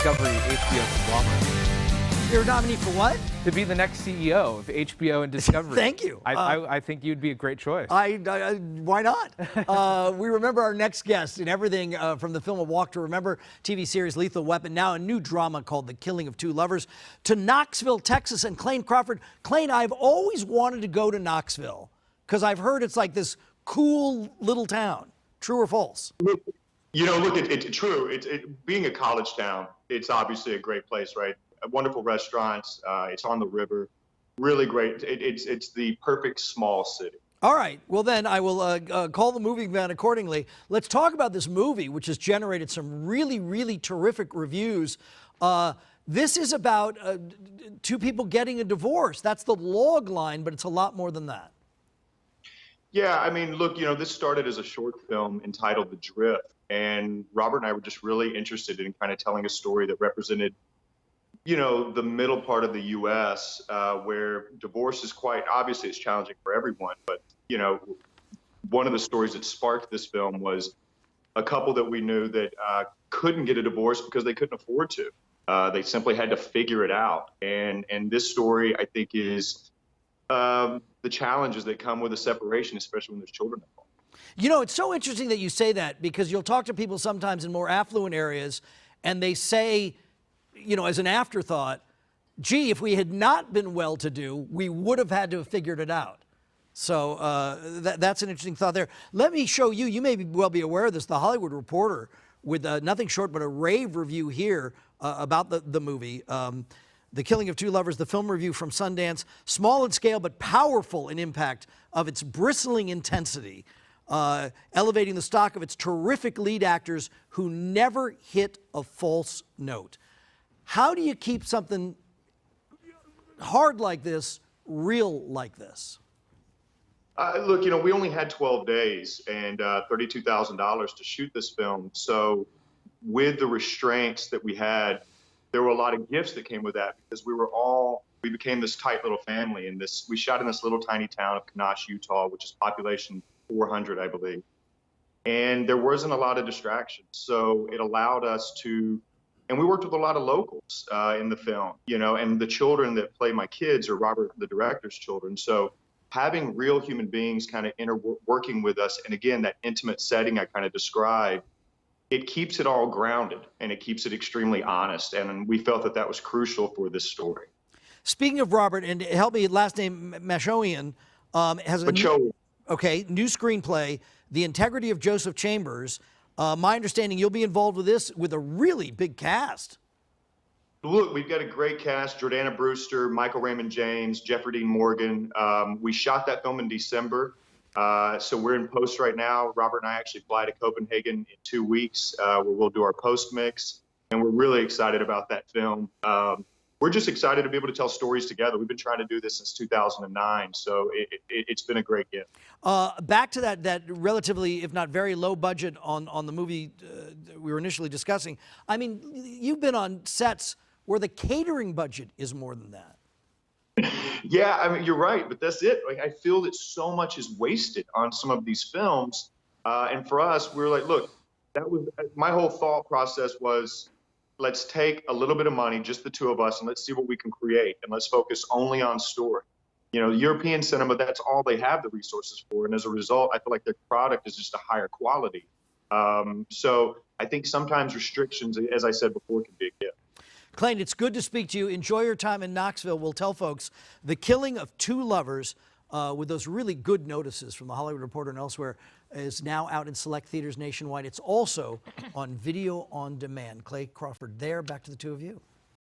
Discovery HBO conglomerate. You're a nominee for what? To be the next CEO of HBO and Discovery. Thank you. I think you'd be a great choice. Why not? We remember our next guest in everything from the film A Walk to Remember, TV series Lethal Weapon, now a new drama called The Killing of Two Lovers, to Knoxville, Texas, and Clayne Crawford. Clayne, I've always wanted to go to Knoxville because I've heard it's like this cool little town. True or false? You know, look, it's true. Being a college town, it's obviously a great place, right? Wonderful restaurants. It's on the river. Really great. It's the perfect small city. All right. Well, then I will call the movie van accordingly. Let's talk about this movie, which has generated some really, really terrific reviews. This is about two people getting a divorce. That's the log line, but it's a lot more than that. Yeah, I mean, look, you know, this started as a short film entitled The Drift, and Robert and I were just really interested in kind of telling a story that represented, you know, the middle part of the U.S. Where divorce is quite obviously it's challenging for everyone. But, you know, one of the stories that sparked this film was a couple that we knew that couldn't get a divorce because they couldn't afford to. They simply had to figure it out. And this story, I think, is the challenges that come with a separation, especially when there's children involved. You know, it's so interesting that you say that because you'll talk to people sometimes in more affluent areas and they say, you know, as an afterthought, gee, if we had not been well-to-do, we would have had to have figured it out. So that's an interesting thought there. Let me show you, you may well be aware of this, The Hollywood Reporter, with nothing short but a rave review here about the movie. The Killing of Two Lovers, the film review from Sundance, small in scale but powerful in impact of its bristling intensity, elevating the stock of its terrific lead actors who never hit a false note. How do you keep something hard like this real like this? Look, you know, we only had 12 days and $32,000 to shoot this film. So with the restraints that we had, there were a lot of gifts that came with that because we became this tight little family. And we shot in this little tiny town of Kanash, Utah, which is population 400, I believe. And there wasn't a lot of distractions. So it allowed us to, and we worked with a lot of locals in the film, you know, and the children that play my kids are Robert, the director's children. So having real human beings kind of working with us, and again, that intimate setting I kind of described, it keeps it all grounded and it keeps it extremely honest. And we felt that that was crucial for this story. Speaking of Robert, and help me, last name Machoian, has a new screenplay, The Integrity of Joseph Chambers. My understanding, you'll be involved with this with a really big cast. Look, we've got a great cast: Jordana Brewster, Michael Raymond James, Jeffrey Dean Morgan. We shot that film in December. So we're in post right now. Robert and I actually fly to Copenhagen in 2 weeks where we'll do our post mix. And we're really excited about that film. We're just excited to be able to tell stories together. We've been trying to do this since 2009. So it's been a great gift. Back to that relatively, if not very low budget on the movie we were initially discussing. I mean, you've been on sets where the catering budget is more than that. Yeah, I mean, you're right, but that's it. Like, I feel that so much is wasted on some of these films. And for us, we're like, look, that was my whole thought process was, let's take a little bit of money, just the two of us, and let's see what we can create. And let's focus only on story. You know, European cinema, that's all they have the resources for. And as a result, I feel like their product is just a higher quality. So I think sometimes restrictions, as I said before, can be a gift. Clayne, it's good to speak to you. Enjoy your time in Knoxville. We'll tell folks The Killing of Two Lovers, with those really good notices from The Hollywood Reporter and elsewhere, is now out in select theaters nationwide. It's also on video on demand. Clayne Crawford there. Back to the two of you.